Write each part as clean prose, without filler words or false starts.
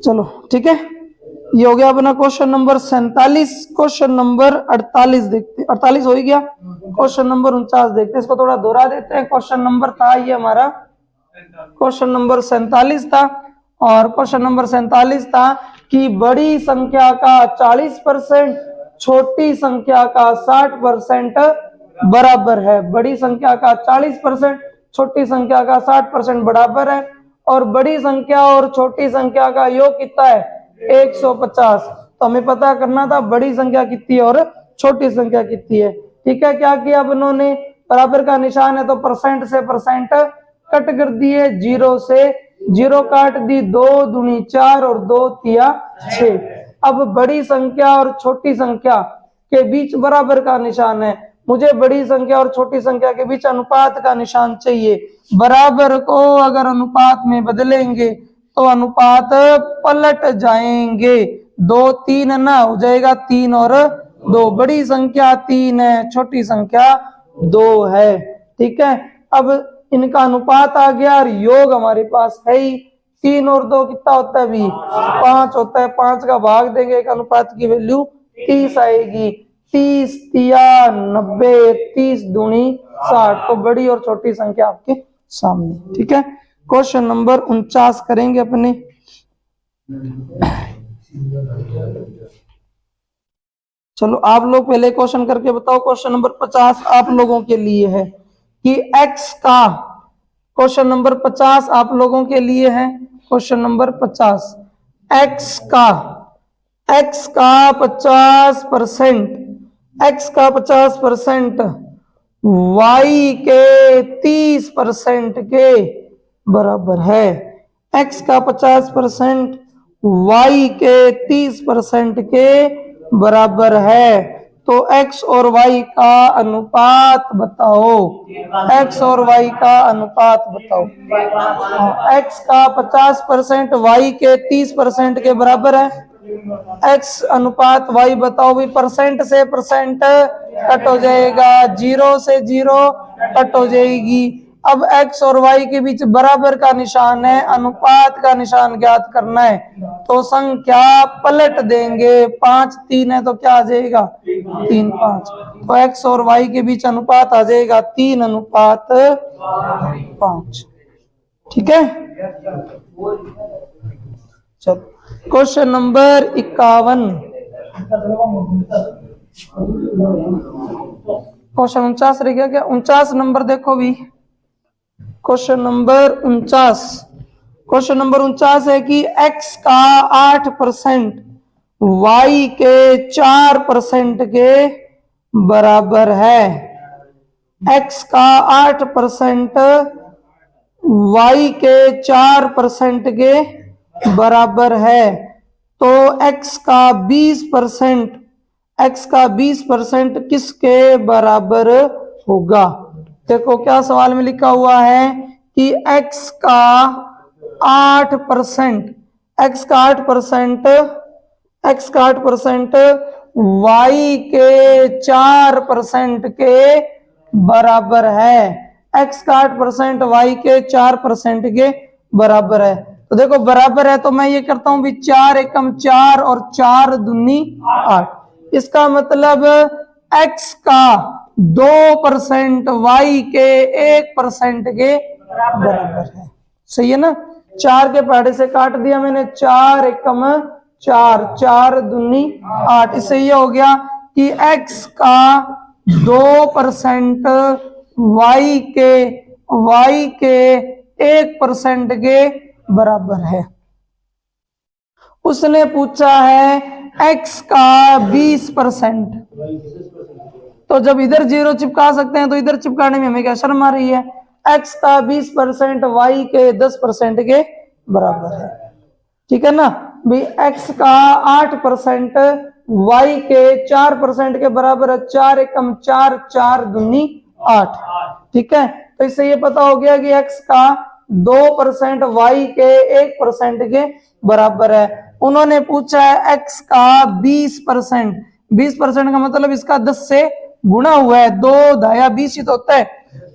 चलो ठीक है, ये हो गया अपना क्वेश्चन नंबर 47। क्वेश्चन नंबर 48 देखते, 48 हो ही गया। क्वेश्चन नंबर 49 देखते हैं, इसको थोड़ा दोहरा देते हैं। क्वेश्चन नंबर था ये हमारा, क्वेश्चन नंबर 47 था, और क्वेश्चन नंबर 47 था कि बड़ी संख्या का 40%, छोटी संख्या का 60% बराबर है। बड़ी संख्या का 40%, छोटी संख्या का 60% बराबर है, और बड़ी संख्या और छोटी संख्या का योग कितना है? 150। तो हमें पता करना था बड़ी संख्या कितनी है और छोटी संख्या कितनी है। ठीक है, क्या किया अब उन्होंने, बराबर का निशान है तो परसेंट से परसेंट कट कर दिए, 0 से 0 काट दी, 2 दूनी 4 और 2 तिया 6। अब बड़ी संख्या और छोटी संख्या के बीच बराबर का निशान है, मुझे बड़ी संख्या और छोटी संख्या के बीच अनुपात का निशान चाहिए। बराबर को अगर अनुपात में बदलेंगे तो अनुपात पलट जाएंगे, 2 3 ना हो जाएगा, 3 और 2। बड़ी संख्या 3 है, छोटी संख्या 2 है। ठीक है, अब इनका अनुपात आ गया और योग हमारे पास है ही। 3 और 2 कितना होता है अभी? 5 होता है। 5 का भाग देंगे, एक अनुपात की वैल्यू 30 आएगी। 30 तिया 90, 30 दूनी 60। तो बड़ी और छोटी संख्या आपके सामने। ठीक है, क्वेश्चन नंबर 49 करेंगे अपने। चलो आप लोग पहले क्वेश्चन करके बताओ। क्वेश्चन नंबर 50 आप लोगों के लिए है कि x का, क्वेश्चन नंबर 50 आप लोगों के लिए है। क्वेश्चन नंबर 50, x का 50%, x का 50% y के 30% के बराबर है। x का 50% y के 30% के बराबर है। तो x और y का अनुपात बताओ, x और y का अनुपात बताओ। x का 50% y के 30% के बराबर है। x अनुपात y बताओ भी, परसेंट से परसेंट कट हो जाएगा, 0 से 0 कट हो जाएगी। अब x और y के बीच बराबर का निशान है, अनुपात का निशान ज्ञात करना है, तो संख्या पलट देंगे। 5 3 है तो क्या आ जाएगा? 3 5। तो x और y के बीच अनुपात आ जाएगा 3 अनुपात 5। ठीक है, चलो क्वेश्चन नंबर 51। क्वेश्चन 49 रह गया क्या? 49 नंबर देखो भी, क्वेश्चन नंबर 49। क्वेश्चन नंबर 49 है कि x का 8% y के 4% के बराबर है। x का 8% y के 4% के बराबर है। तो x का 20% किसके बराबर होगा? देखो क्या सवाल में लिखा हुआ है कि x का 8% y के 4% के बराबर है। x का 8% y के 4% के बराबर है। तो देखो बराबर है तो मैं ये करता हूं भी 4 एकम 4 और 4 दूनी 8। इसका मतलब x का 2% y के 1% के बराबर है। सही है ना? 4 के पहाड़े से काट दिया मैंने, 4 एकम 4, 4 दूनी 8। इससे ये हो गया कि x का 2% y के 1% के बराबर है। उसने पूछा है x का 20%। तो जब इधर 0 चिपका सकते हैं तो इधर चिपकाने में हमें क्या शर्म आ रही है? x का 20% y के 10% के बराबर है। ठीक है ना भाई? x का 8% y के 4% के बराबर है। 4 एकम 4, 4 दूनी 8। ठीक है, तो इससे ये पता हो गया कि x का 2% y के 1% के बराबर है। उन्होंने पूछा है x का 20%। 20% का मतलब इसका 10 से गुणा हुआ है, 2 धाया 20 ही तो होता है।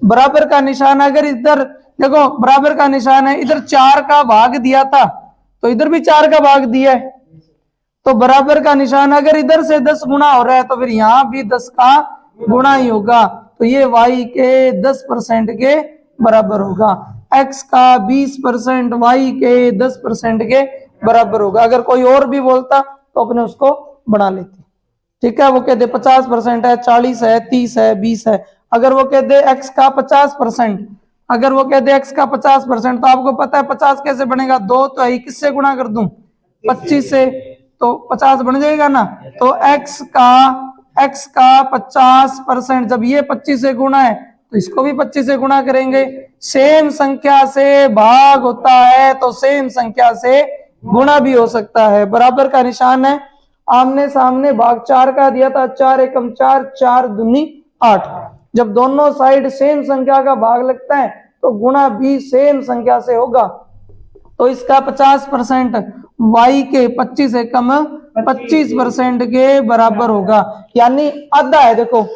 बराबर का निशान अगर इधर देखो, बराबर का निशान है, इधर 4 का भाग दिया था तो इधर भी 4 का भाग दिया है, तो बराबर का निशान अगर इधर से 10 गुना हो रहा है तो फिर यहाँ भी 10 का गुणा ही होगा, तो ये y के 10% के बराबर होगा। x का 20% y के 10% के बराबर होगा। अगर कोई और भी बोलता तो अपने उसको बना लेते, ठीक है। वो कहते 50% है, 40 है, 30 है, 20 है। अगर वो कहते x का 50%, अगर वो कहते x का 50%, तो आपको पता है 50 कैसे बनेगा, 2 तो है, किससे गुणा कर दूं, 25 से, तो 50 बन जाएगा ना। तो x का 50%, जब ये 25 से गुणा है तो इसको भी 25 से गुणा करेंगे। सेम संख्या से भाग होता है तो सेम संख्या से गुणा भी हो सकता है। बराबर का निशान है, आमने सामने भाग 4 का दिया था, 4 एकम 4, 4 दूनी 8। जब दोनों साइड सेम संख्या का भाग लगता है तो गुणा भी सेम संख्या से होगा। तो इसका 50% y के 25 एकम 25% के बराबर होगा, यानी आधा है। देखो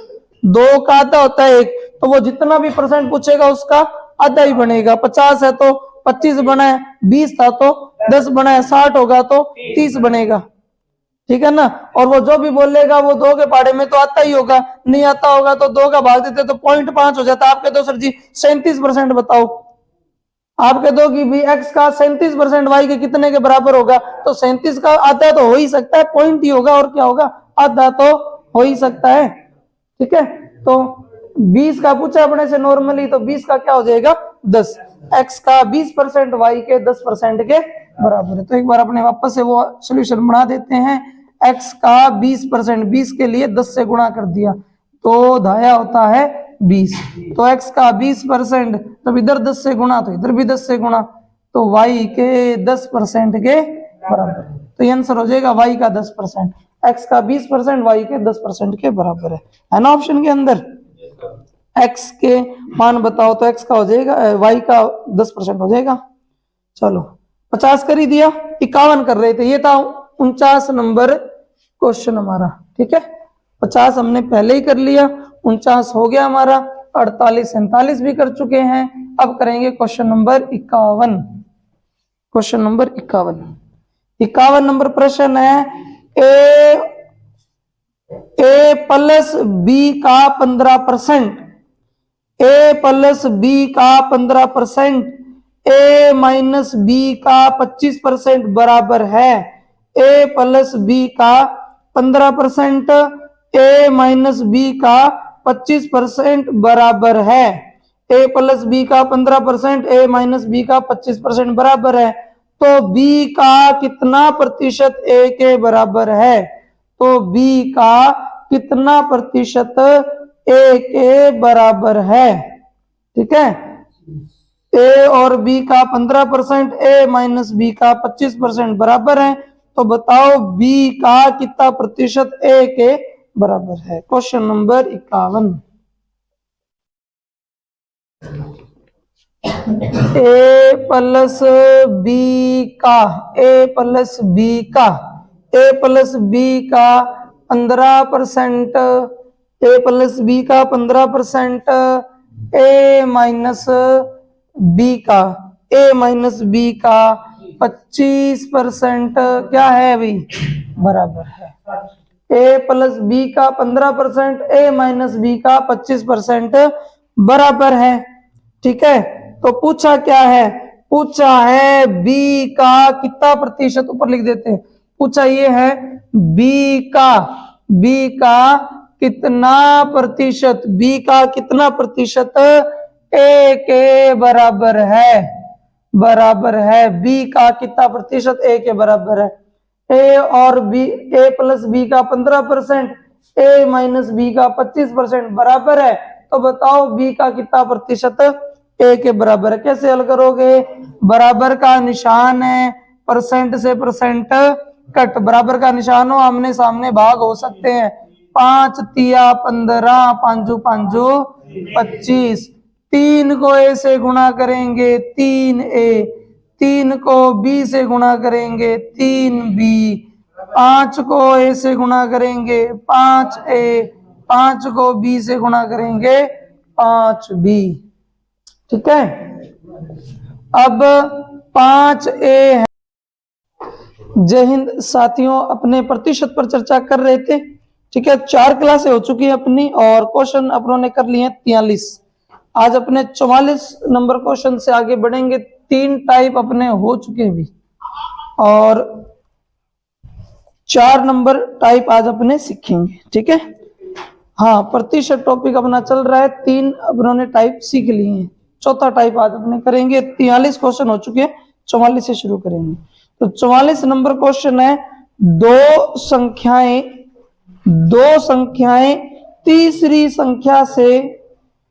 2 का आधा होता है 1, तो वो जितना भी परसेंट पूछेगा उसका आधा ही बनेगा। 50 है तो 25 बना है, 20 था तो 10 बना है, 60 होगा तो 30 बनेगा, ठीक है ना। और वो जो भी बोलेगा वो 2 के पहाड़े में तो आता ही होगा, नहीं आता होगा तो 2 का भाग देते तो 0.5 हो जाता। आपके दो सर जी 37% बताओ, आपके दो की भी x का 37% y के कितने के बराबर होगा, तो 37 का आधा तो हो ही सकता है, पॉइंट ही होगा, और क्या होगा, आधा तो हो ही सकता है, ठीक है। तो 20 का पूछा अपने से नॉर्मली, तो 20 का क्या हो जाएगा 10, x का 20% y के 10% के बराबर है। तो एक बार अपने वापस से वो सोल्यूशन बना देते हैं। x का 20%, 20 के लिए 10 से गुणा कर दिया तो धाया होता है 20, तो x का 20%, जब इधर 10 से गुणा तो इधर भी 10 से गुणा, तो y के 10% के बराबर है। तो ये आंसर हो जाएगा y का 10%, x का 20% y के 10% के बराबर है ना ऑप्शन के अंदर। x के मान बताओ तो x का हो जाएगा, y का 10% हो जाएगा। चलो 50 कर ही दिया, 51 कर रहे थे, ये था 49 नंबर क्वेश्चन हमारा, ठीक है। 50 हमने पहले ही कर लिया, 49 हो गया हमारा, 48 47 भी कर चुके हैं। अब करेंगे question number 51। Question number 51 number प्रश्न है, ए प्लस बी का 15%, ए प्लस बी का 15%, ए माइनस बी का 25% बराबर है। ए प्लस बी का 15%, ए माइनस बी का 25% बराबर है। ए प्लस बी का 15%, ए माइनस बी का 25% बराबर है, तो बी का कितना प्रतिशत ए के बराबर है, तो बी का कितना प्रतिशत ए के बराबर है, ठीक है। ए और बी का 15%, ए माइनस बी का 25% बराबर है, तो बताओ बी का कितना प्रतिशत ए के बराबर है। Question number 51। ए प्लस बी का, ए प्लस बी का, ए प्लस बी का 15%, ए प्लस बी का 15%, ए माइनस बी का, ए माइनस बी का 25% क्या है अभी बराबर है। ए प्लस बी का 15%, ए माइनस बी का 25% बराबर है, ठीक है। तो पूछा क्या है, पूछा है बी का कितना प्रतिशत, ऊपर लिख देते हैं, पूछा ये है बी का कितना प्रतिशत, बी का कितना प्रतिशत ए के बराबर है, बी का कितना प्रतिशत ए के बराबर है। ए और बी, ए प्लस बी का 15%, ए माइनस बी का 25% बराबर है, तो बताओ बी का कितना प्रतिशत ए के बराबर है। कैसे हल करोगे, बराबर का निशान है, परसेंट से परसेंट कट, बराबर का निशान हो आमने सामने भाग हो सकते हैं, 5 तिया 15, 5 5 25, 3 को ए से गुणा करेंगे 3a, 3 को b से गुणा करेंगे 3b, 5 को a से गुणा करेंगे 5a, 5 को b से गुणा करेंगे 5b। ठीक है, अब 5a है। जय हिंद साथियों, अपने प्रतिशत पर चर्चा कर रहे थे। ठीक है, 4 क्लासें हो चुकी है अपनी और क्वेश्चन अपनों ने कर लिए हैं 43। आज अपने 44 नंबर क्वेश्चन से आगे बढ़ेंगे। 3 टाइप अपने हो चुके हैं भी और 4 नंबर टाइप आज अपने सीखेंगे। ठीक है, हाँ, प्रतिशत टॉपिक अपना चल रहा है। 3 अपनों ने टाइप सीख लिए हैं, चौथा टाइप आज अपने करेंगे। 43 क्वेश्चन हो चुके हैं, 44 से शुरू करेंगे। तो 44 नंबर क्वेश्चन है, दो संख्याएं तीसरी संख्या से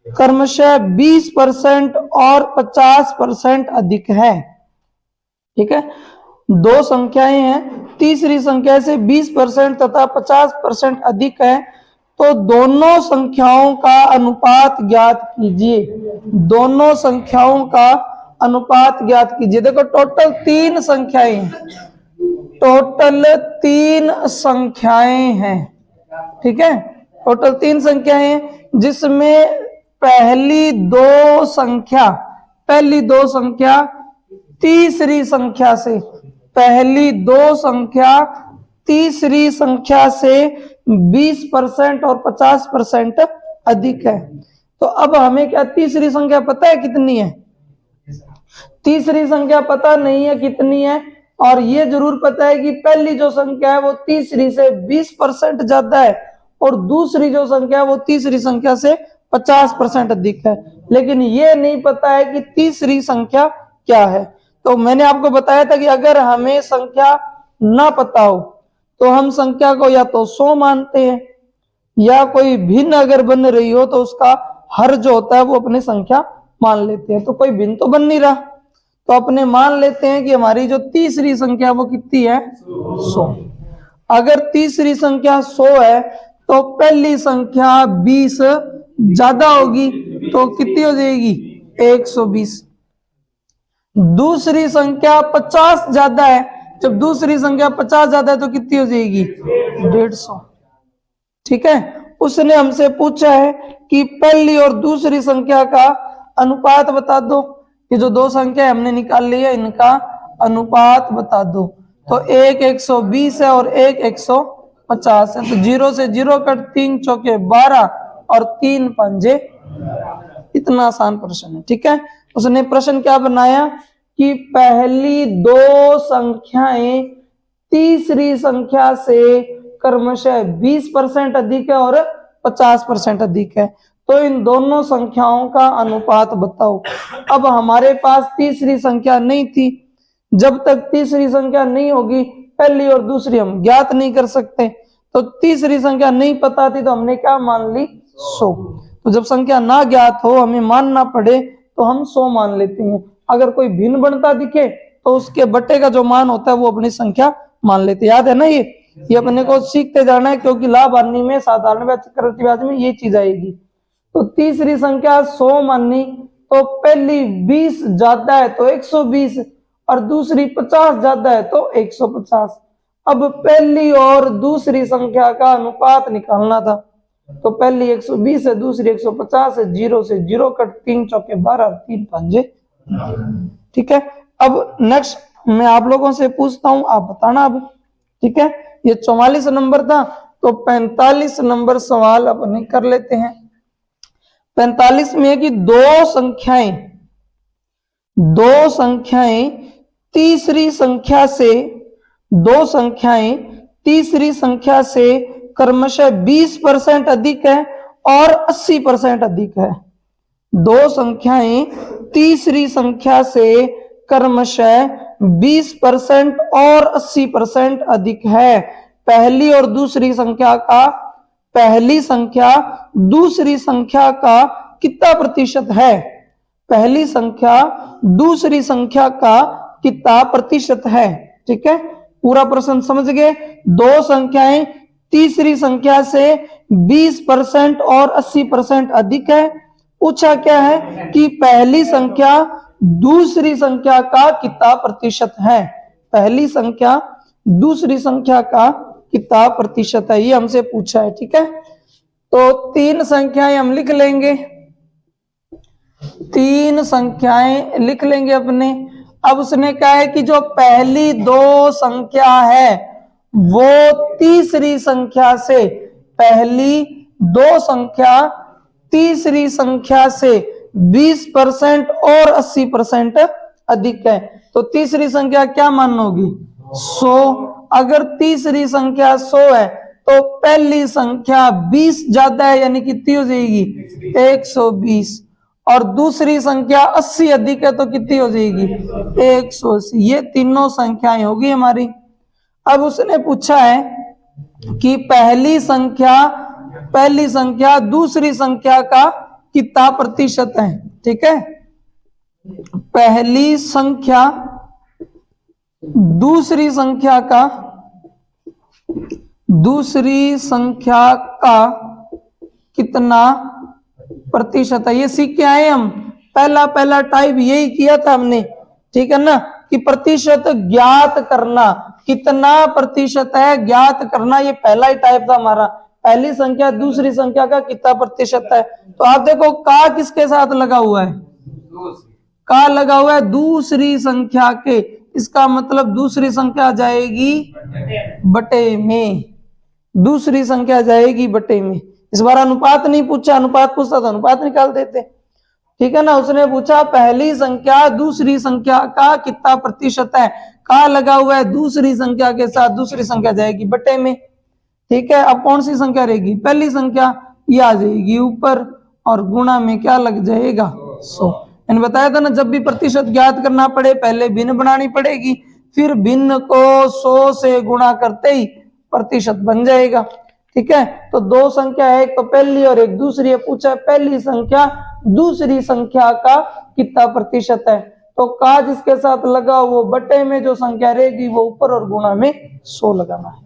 क्रमशः 20% और 50% अधिक है। ठीक है, 2 संख्याएं हैं, तीसरी संख्या से 20% तथा 50% अधिक है, तो दोनों संख्याओं का अनुपात ज्ञात कीजिए। दोनों संख्याओं का अनुपात ज्ञात कीजिए। देखो, टोटल 3 संख्याएं हैं, टोटल 3 संख्याएं हैं। ठीक है, टोटल 3 संख्याएं हैं, जिसमें पहली दो संख्या तीसरी संख्या से, पहली 2 संख्या तीसरी संख्या से 20% और 50% अधिक है। तो अब हमें क्या तीसरी संख्या पता है कितनी है? तीसरी संख्या पता नहीं है कितनी है, और ये जरूर पता है कि पहली जो संख्या है वो तीसरी से 20% ज्यादा है और दूसरी जो संख्या है वो तीसरी संख्या से 50% अधिक है। लेकिन ये नहीं पता है कि तीसरी संख्या क्या है। तो मैंने आपको बताया था कि अगर हमें संख्या ना पता हो तो हम संख्या को या तो 100 मानते हैं, या कोई भिन्न अगर बन रही हो तो उसका हर जो होता है वो अपनी संख्या मान लेते हैं। तो कोई भिन्न तो बन नहीं रहा, तो अपने मान लेते हैं कि हमारी जो तीसरी संख्या वो कितनी है? 100। अगर तीसरी संख्या 100 है तो पहली संख्या 20 ज्यादा होगी, तो कितनी हो जाएगी? 120। दूसरी संख्या 50 ज्यादा है, जब दूसरी संख्या 50 ज्यादा है तो कितनी हो जाएगी? 150। ठीक है, उसने हमसे पूछा है कि पहली और दूसरी संख्या का अनुपात बता दो। ये जो 2 संख्या हमने निकाल ली है, इनका अनुपात बता दो। तो एक 120 है और एक 150 है। तो 0 से 0 कट, 3 चौके 12 और 3 पंजे। इतना आसान प्रश्न है। ठीक है, उसने प्रश्न क्या बनाया कि पहली 2 संख्याएं तीसरी संख्या से क्रमशः 20% अधिक है और 50% अधिक है, तो इन दोनों संख्याओं का अनुपात बताओ। अब हमारे पास तीसरी संख्या नहीं थी, जब तक तीसरी संख्या नहीं होगी पहली और दूसरी हम ज्ञात नहीं कर सकते। तो तीसरी संख्या नहीं पता थी तो हमने क्या मान ली? 100। तो जब संख्या ना ज्ञात हो, हमें मानना पड़े, तो हम 100 मान लेते हैं। अगर कोई भिन्न बनता दिखे तो उसके बट्टे का जो मान होता है वो अपनी संख्या मान लेते। याद है ना, ये अपने को सीखते जाना है, क्योंकि लाभ हानि में, साधारण ब्याज, चक्रवृद्धि ब्याज में ये चीज आएगी। तो तीसरी संख्या 100 माननी, तो पहली 20 ज्यादा है तो 120 और दूसरी 50 ज्यादा है तो 150। अब पहली और दूसरी संख्या का अनुपात निकालना था, तो पहली 120 है, दूसरी 150 है। 0 से 0 कट, 3 चौके 12 और 3 पंजे। ठीक है, अब नेक्स्ट मैं आप लोगों से पूछता हूं, आप बताना अब। ठीक है, ये 44 नंबर था, तो 45 नंबर सवाल अपने कर लेते हैं। 45 में है कि दो संख्याएं तीसरी संख्या से क्रमशः 20% अधिक है और 80% अधिक है। 2 संख्याएं तीसरी संख्या से क्रमशः 20% और 80% अधिक है। पहली और दूसरी संख्या का, पहली संख्या दूसरी संख्या का कितना प्रतिशत है? पहली संख्या दूसरी संख्या का कितना प्रतिशत है? ठीक है, पूरा प्रश्न समझ गए। 2 संख्याएं तीसरी संख्या से 20% और 80% अधिक है। पूछा क्या है कि पहली संख्या दूसरी संख्या का कितना प्रतिशत है? पहली संख्या दूसरी संख्या का कितना प्रतिशत है, ये हमसे पूछा है। ठीक है, तो 3 संख्याएं हम लिख लेंगे, 3 संख्याएं लिख लेंगे अपने। अब उसने कहा है कि जो पहली 2 संख्या है वो तीसरी संख्या से, पहली 2 संख्या तीसरी संख्या से 20% और 80% अधिक है। तो तीसरी संख्या क्या मान होगी? 100। अगर तीसरी संख्या 100 है तो पहली संख्या 20 ज्यादा है, यानी कितनी हो जाएगी? 120। और दूसरी संख्या 80 अधिक है तो कितनी हो जाएगी? 180। ये तीनों संख्याएं होगी हमारी। अब उसने पूछा है कि पहली संख्या दूसरी संख्या का कितना प्रतिशत है। ठीक है, पहली संख्या दूसरी संख्या का कितना प्रतिशत है, ये सीख के आए हम। पहला टाइप यही किया था हमने, ठीक है ना, कि प्रतिशत ज्ञात करना, कितना प्रतिशत है ज्ञात करना, ये पहला ही टाइप था हमारा। पहली संख्या दूसरी संख्या का कितना प्रतिशत है। तो आप देखो का किसके साथ लगा हुआ है? का लगा हुआ है दूसरी संख्या के। इसका मतलब दूसरी संख्या जाएगी बटे में, दूसरी संख्या जाएगी बटे में। इस बार अनुपात नहीं पूछा, अनुपात पूछता तो अनुपात निकाल देते। ठीक है ना, उसने पूछा पहली संख्या दूसरी संख्या का कितना प्रतिशत है, का लगा हुआ है दूसरी संख्या के साथ, दूसरी संख्या जाएगी बटे में। ठीक है, अब कौन सी संख्या रहेगी? पहली संख्या, ये आ जाएगी ऊपर और गुणा में क्या लग जाएगा? 100। मैंने बताया था ना, जब भी प्रतिशत ज्ञात करना पड़े पहले भिन्न बनानी पड़ेगी, फिर भिन्न को 100 से गुणा करते ही प्रतिशत बन जाएगा। ठीक है, तो 2 संख्या है, एक तो पहली और एक दूसरी है। पूछा पहली संख्या दूसरी संख्या का कितना प्रतिशत है, तो का जिसके साथ लगा वो बटे में जो संख्या रहेगी वो ऊपर और गुणा में 100 लगाना है।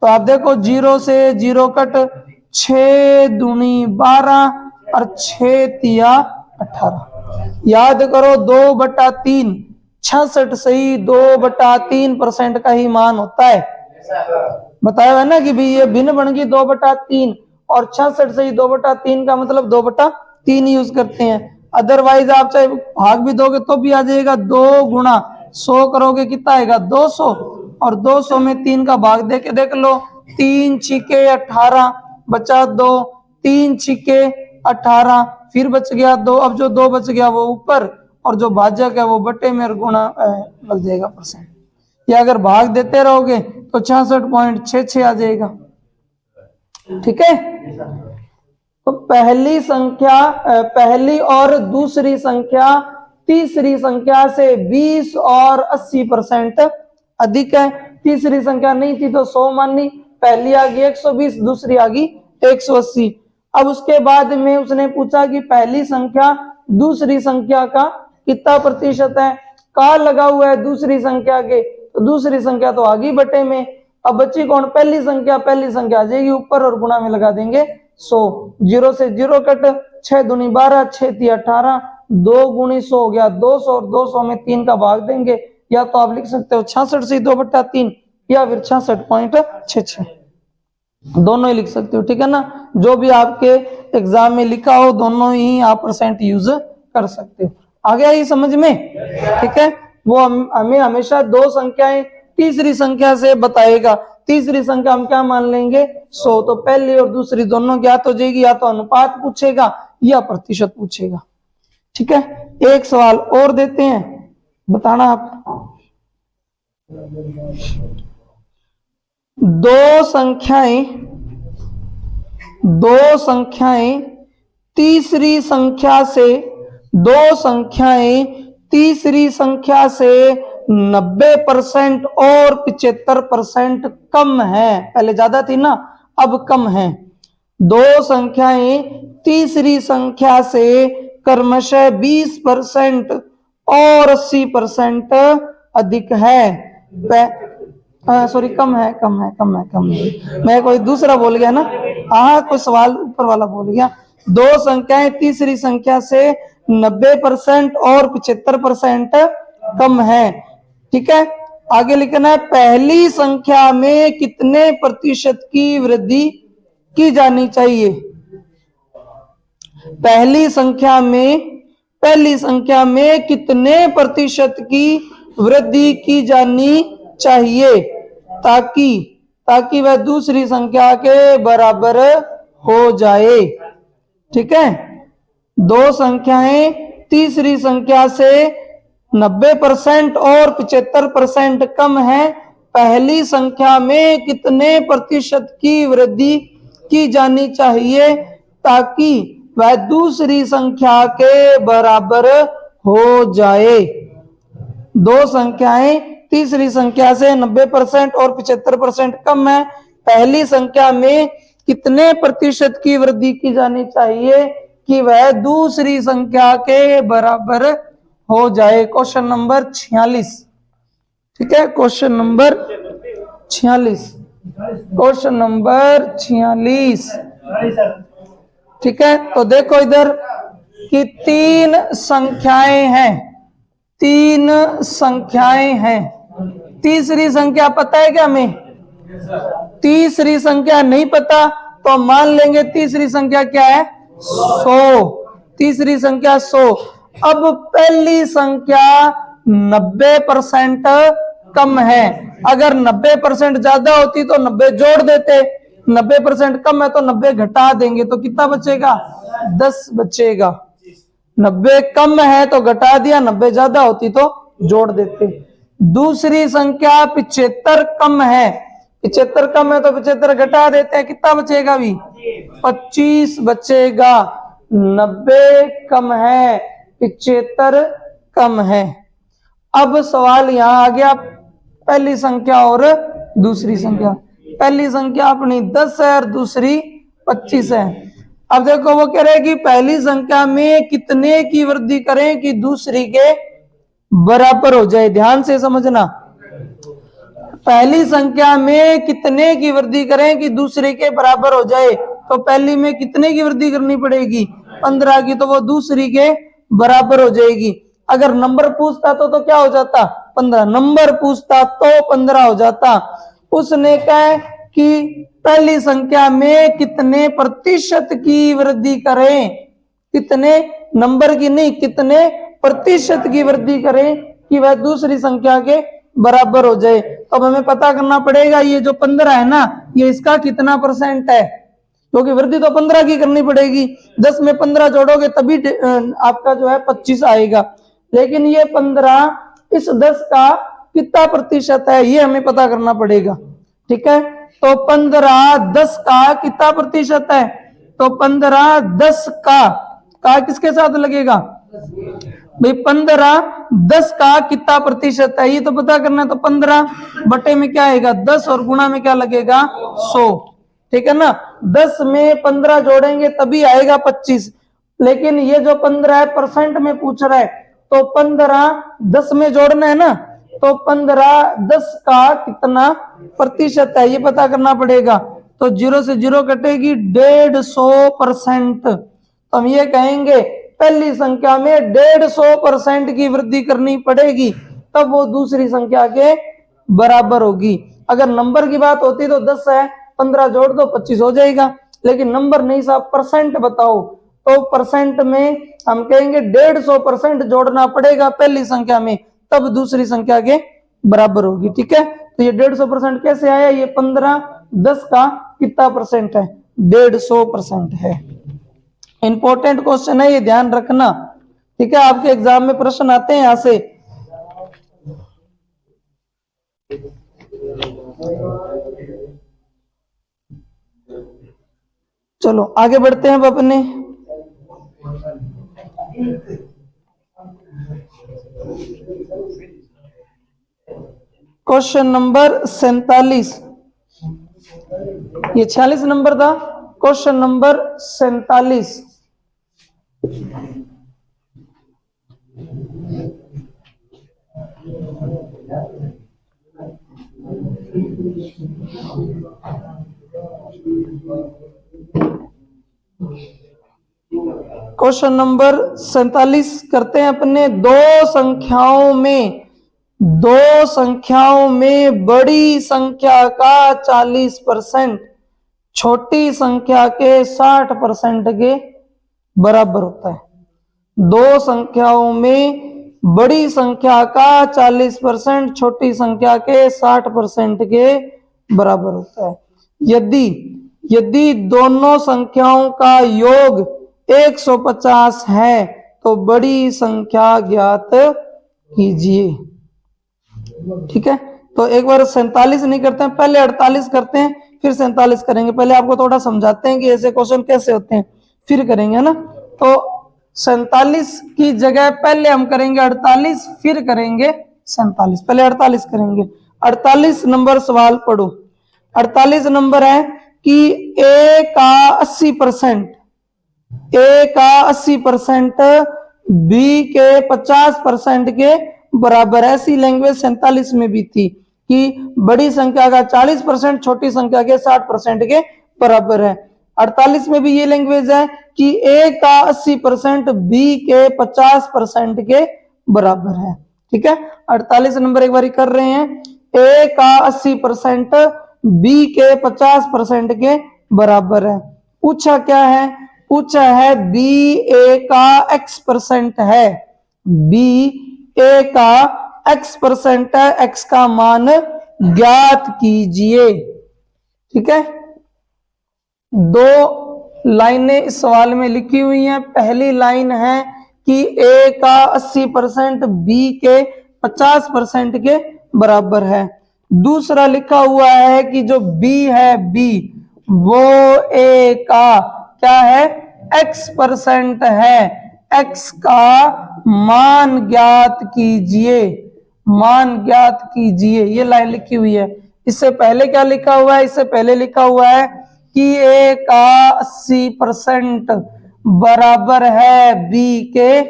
तो आप देखो 0 से 0 कट, 6 दूनी 12 और 6 तिया 18। याद करो 2/3, 66 सही 2/3% का ही मान होता है। बताया है ना कि भाई ये भिन्न बन गई 2/3 और 66 सही 2/3 का मतलब 2/3 यूज करते हैं। अदरवाइज आप चाहे भाग भी दोगे तो भी आ जाएगा। 2 गुणा 100 करोगे कितना आएगा? 200, और 200 में 3 का भाग दे के देख लो, 3 छिके 18 बचा 2, 3 छिके 18 फिर बच गया 2। अब जो 2 बच गया वो ऊपर और जो भाजक है वो बटे में गुणा लग जाएगा परसेंट। या अगर भाग देते रहोगे तो 66.66 आ जाएगा। ठीक है, तो पहली संख्या, पहली और दूसरी संख्या तीसरी संख्या से 20 और 80% अधिक है। तीसरी संख्या नहीं थी तो 100 मानी, पहली आ गई 120, दूसरी आ गई 180। अब उसके बाद में उसने पूछा कि पहली संख्या दूसरी संख्या का कितना प्रतिशत है। का लगा हुआ है दूसरी संख्या के, तो दूसरी संख्या तो आ गई बटे में। अब बची कौन? पहली संख्या, पहली संख्या आ जाएगी ऊपर और गुणा में लगा देंगे 100। 0 से 0 कट, 6 दूनी 12, 6 तिया 18, 2 गुणी 100 हो गया 200, और 200 में 3 का भाग देंगे। या तो आप लिख सकते हो 66 से 2/3 या फिर 66.66, दोनों ही लिख सकते हो। ठीक है ना, जो भी आपके एग्जाम में लिखा हो दोनों ही आप परसेंट यूज कर सकते हो। आ गया ये समझ में? ठीक है, वो हमें हमेशा 2 संख्याएं तीसरी संख्या से बताएगा। तीसरी संख्या हम क्या मान लेंगे? 100। तो पहली और दूसरी दोनों ज्ञात हो जाएगी। या तो अनुपात पूछेगा या प्रतिशत पूछेगा। ठीक है, एक सवाल और देते हैं, बताना आप। 2 संख्याएं तीसरी संख्या से 90% और 75% कम है। पहले ज्यादा थी ना, अब कम है। 2 संख्याएं तीसरी संख्या से क्रमशः 20% और 80% अधिक है। सॉरी, कम है। मैं कोई दूसरा बोल गया ना, हाँ कोई सवाल ऊपर वाला बोल गया। 2 संख्याएं तीसरी संख्या से 90% और 75% कम है। ठीक है, आगे लिखना है पहली संख्या में कितने प्रतिशत की वृद्धि की जानी चाहिए। पहली संख्या में कितने प्रतिशत की वृद्धि की जानी चाहिए ताकि वह दूसरी संख्या के बराबर हो जाए। ठीक है, दो संख्याएं तीसरी संख्या से 90% और 75% कम है, पहली संख्या में कितने प्रतिशत की वृद्धि की जानी चाहिए ताकि वह दूसरी संख्या के बराबर हो जाए। दो संख्याएं तीसरी संख्या से 90% और 75% कम है, पहली संख्या में कितने प्रतिशत की वृद्धि की जानी चाहिए कि वह दूसरी संख्या के बराबर हो जाए। Question number 46। ठीक है, क्वेश्चन नंबर 46। Question number 46। ठीक है, तो देखो इधर कि तीन संख्याएं हैं। तीसरी संख्या पता है क्या हमें? तीसरी संख्या नहीं पता तो मान लेंगे तीसरी संख्या क्या है? 100। तीसरी संख्या 100। अब पहली संख्या 90% कम है, अगर 90% ज्यादा होती तो 90 जोड़ देते, 90% कम है तो 90 घटा देंगे, तो कितना बचेगा? 10 बचेगा। 90 कम है तो घटा दिया, 90 ज्यादा होती तो जोड़ देते। दूसरी संख्या 75 कम है, 75 कम है तो 75 घटा देते हैं, कितना बचेगा? भी 25 बचेगा। 90 कम है, 75 कम है। अब सवाल यहां आ गया पहली संख्या और दूसरी संख्या। पहली संख्या अपनी 10 है और दूसरी 25 है। अब देखो वो कह रहे हैं कि पहली संख्या में कितने की वृद्धि करें कि दूसरी के बराबर हो जाए। ध्यान से समझना, पहली संख्या में कितने की वृद्धि करें कि दूसरे के बराबर हो जाए, तो पहली में कितने की वृद्धि करनी पड़ेगी? 15 की, तो वो दूसरी के बराबर हो जाएगी। अगर नंबर पूछता तो क्या हो जाता? 15। नंबर पूछता तो 15 हो जाता। उसने कहा कि पहली संख्या में कितने प्रतिशत की वृद्धि करें, कितने नंबर की नहीं, कितने प्रतिशत की वृद्धि करें कि वह दूसरी संख्या के बराबर हो जाए। तो अब हमें पता करना पड़ेगा ये जो 15 है ना, ये इसका कितना परसेंट है, क्योंकि वृद्धि तो 15 की करनी पड़ेगी। 10 में 15 जोड़ोगे तभी आपका जो है 25 आएगा। लेकिन ये 15 इस 10 का कितना प्रतिशत है ये हमें पता करना पड़ेगा। ठीक है, तो 15 10 का कितना प्रतिशत है? तो 15 10 का किसके साथ लगेगा भाई? 15 10 का कितना प्रतिशत है ये तो पता करना है। तो 15 बटे में क्या आएगा? 10 और गुणा में क्या लगेगा? 100। ठीक है ना, 10 में 15 जोड़ेंगे तभी आएगा 25। लेकिन ये जो 15 है परसेंट में पूछ रहा है, तो 15 10 में जोड़ना है ना, तो 15 10 का कितना प्रतिशत है ये पता करना पड़ेगा। तो 0 से 0 कटेगी, 150%। तो हम ये कहेंगे पहली संख्या में 150% की वृद्धि करनी पड़ेगी, तब वो दूसरी संख्या के बराबर होगी। अगर नंबर की बात होती तो 10 है, 15 जोड़ दो 25 हो जाएगा। लेकिन नंबर नहीं साहब, परसेंट बताओ, तो परसेंट में हम कहेंगे 150% जोड़ना पड़ेगा पहली संख्या में, तब दूसरी संख्या के बराबर होगी। ठीक है, तो ये 150% कैसे आया? ये 15 10 का कितना परसेंट है? 150% है। इंपॉर्टेंट क्वेश्चन है, ये ध्यान रखना। ठीक है, आपके एग्जाम में प्रश्न आते हैं यहां से। चलो आगे बढ़ते हैं अब अपने। Question number 47। ये 46 नंबर था। Question number 47। क्वेश्चन नंबर 47 करते हैं अपने। दो संख्याओं में बड़ी संख्या का 40% छोटी संख्या के 60% के बराबर होता है। दो संख्याओं में बड़ी संख्या का 40% छोटी संख्या के 60% के बराबर होता है। यदि दोनों संख्याओं का योग 150 है तो बड़ी संख्या ज्ञात कीजिए। ठीक है, तो एक बार 47 नहीं करते हैं, पहले 48 करते हैं, फिर 47 करेंगे। पहले आपको थोड़ा समझाते हैं कि ऐसे क्वेश्चन कैसे होते हैं, फिर करेंगे ना। तो 47 की जगह पहले हम करेंगे 48, फिर करेंगे 47। पहले 48 करेंगे। 48 नंबर सवाल पढ़ो। 48 नंबर है कि a का 80%, a का 80% b के 50% के बराबर। ऐसी लैंग्वेज 47 में भी थी कि बड़ी संख्या का 40% छोटी संख्या के 60% के बराबर है। 48 में भी ये लैंग्वेज है कि a का 80% b के 50% के बराबर है। ठीक है, 48 नंबर एक बार कर रहे हैं। a का 80% b के 50% के बराबर है। पूछा क्या है? पूछा है b a का x% है, b a का x% है, x का मान ज्ञात कीजिए। ठीक है, दो लाइनें इस सवाल में लिखी हुई हैं। पहली लाइन है कि a का 80% b के 50% के बराबर है। दूसरा लिखा हुआ है कि जो b है, b वो a का क्या है? x% है, x का मान ज्ञात कीजिए, मान ज्ञात कीजिए। ये लाइन लिखी हुई है। इससे पहले क्या लिखा हुआ है? इससे पहले लिखा हुआ है कि a का 80% बराबर है b के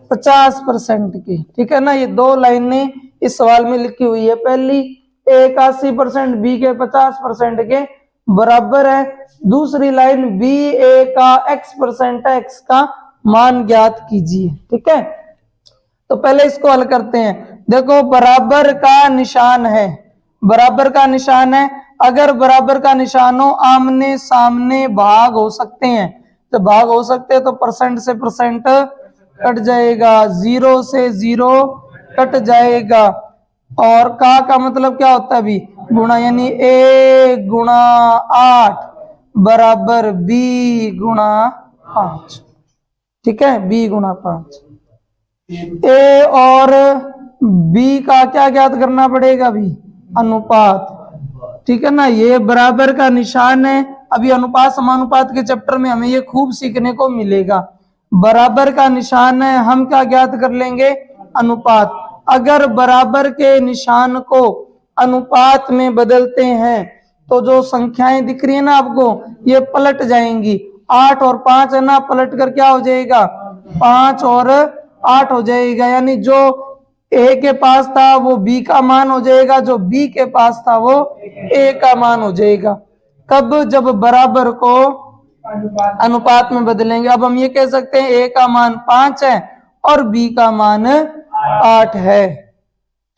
50% के। ठीक है ना, ये दो लाइनें इस सवाल में लिखी हुई है। पहली a का 80% b के 50% के बराबर है। दूसरी लाइन b a का x% है, x का मान ज्ञात कीजिए। ठीक है, तो पहले इसको हल करते हैं। देखो, बराबर का निशान है, बराबर का निशान है। अगर बराबर का निशान हो, आमने सामने भाग हो सकते हैं। तो भाग हो सकते हैं तो परसेंट से परसेंट कट जाएगा, 0 से 0 कट जाएगा। और का मतलब क्या होता है? भी गुणा, यानी a गुणा 8 बराबर b गुणा 5। ठीक है, b गुणा 5। a और b का क्या ज्ञात करना पड़ेगा? भी अनुपात। ठीक है ना, ये बराबर का निशान है। अभी अनुपात समानुपात के चैप्टर में हमें ये खूब सीखने को मिलेगा। बराबर का निशान है, हम क्या ज्ञात कर लेंगे? अनुपात। अगर बराबर के निशान को अनुपात में बदलते हैं तो जो संख्याएं दिख रही है ना आपको, ये पलट जाएंगी। 8 और 5 है ना, पलट कर क्या हो जाएगा? 5 और 8 हो जाएगा। यानी जो a के पास था वो b का मान हो जाएगा, जो b के पास था वो a का मान हो जाएगा। कब? जब बराबर को अनुपात में बदलेंगे। अब हम ये कह सकते हैं a का मान 5 है और b का मान 8 है।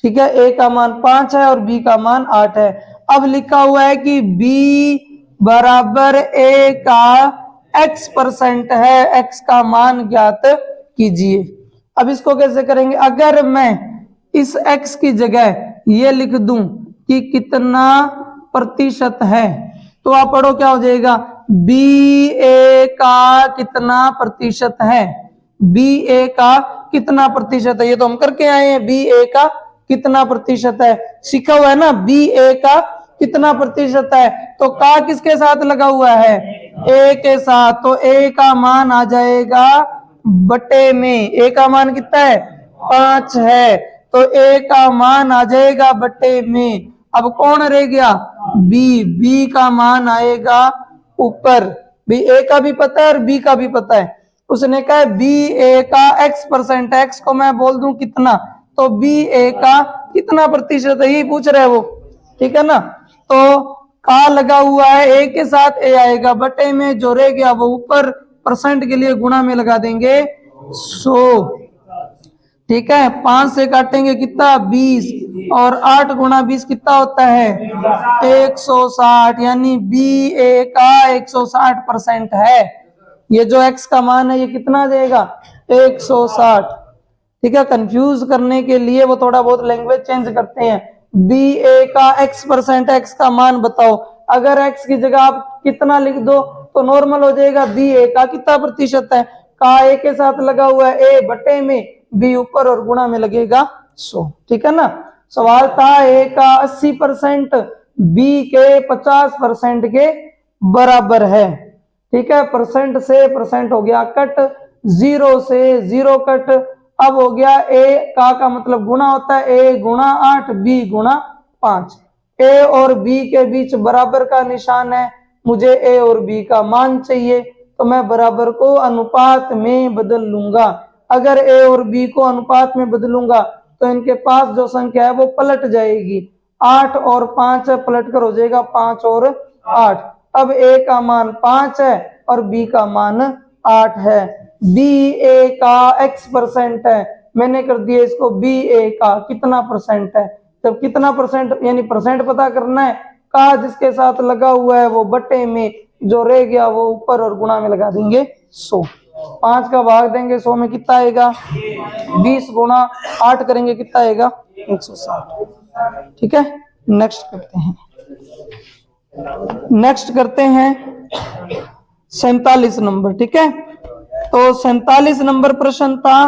ठीक है, a का मान 5 है और b का मान 8 है। अब लिखा हुआ है कि b बराबर a का x% है, x का मान ज्ञात कीजिए। अब इसको कैसे करेंगे? अगर मैं इस x की जगह ये लिख दूं कि कितना प्रतिशत है, तो आप पढ़ो क्या हो जाएगा? b a का कितना प्रतिशत है, b a का कितना प्रतिशत है। ये तो हम करके आए हैं, b a का कितना प्रतिशत है, सीखा हुआ है ना। b a का कितना प्रतिशत है, तो का किसके साथ लगा हुआ है? a के साथ। तो a का मान आ जाएगा बटे में। a का मान कितना है? 5 है, तो a का मान आ जाएगा बटे में। अब कौन रह गया? b का मान आएगा ऊपर। b a का भी पता है और b का भी पता है। उसने कहा b a का x% है, x को मैं बोल दूं कितना, तो b a का कितना प्रतिशत है, यही पूछ रहा है वो। ठीक है ना, तो का लगा हुआ है, a के साथ a आएगा बटे में, जो रह गया वो ऊपर परसेंट के लिए गुणा में लगा देंगे 100। ठीक है, 5 से काटेंगे कितना? 20, और 8 गुणा 20 कितना होता है? 160। यानी b a का 160% है। ये जो x का मान है ये कितना देगा 160। ठीक है, कंफ्यूज करने के लिए वो थोड़ा बहुत लैंग्वेज चेंज करते हैं। बी ए का x% x का मान बताओ। अगर x की जगह आप कितना लिख दो तो नॉर्मल हो जाएगा। बी ए का कितना प्रतिशत है, का ए के साथ लगा हुआ है ए बटे में, बी ऊपर और गुणा में लगेगा 100। ठीक है ना। सवाल था ए का 80% बी के 50% के बराबर है। ठीक है, परसेंट से परसेंट हो गया कट, 0 से 0 कट। अब हो गया ए का मतलब गुणा होता है ए गुणा 8 बी गुणा 5। ए और बी के बीच बराबर का निशान है, मुझे ए और बी का मान चाहिए तो मैं बराबर को अनुपात में बदल लूंगा। अगर ए और बी को अनुपात में बदलूंगा तो इनके पास जो संख्या है वो पलट जाएगी। 8 और 5 पलट कर हो जाएगा 5 और 8। अब ए का मान 5 है और बी का मान 8 है। बी ए का x% है, मैंने कर दिया इसको बी ए का कितना परसेंट है। जब कितना परसेंट यानी परसेंट पता करना है, का जिसके साथ लगा हुआ है वो बटे में, जो रह गया वो ऊपर और गुणा में लगा देंगे 100। 5 का भाग देंगे 100 में कितना आएगा 20 गुणा 8 करेंगे कितना आएगा 160। ठीक है, नेक्स्ट करते हैं 47 नंबर। ठीक है, तो 47 नंबर प्रश्न था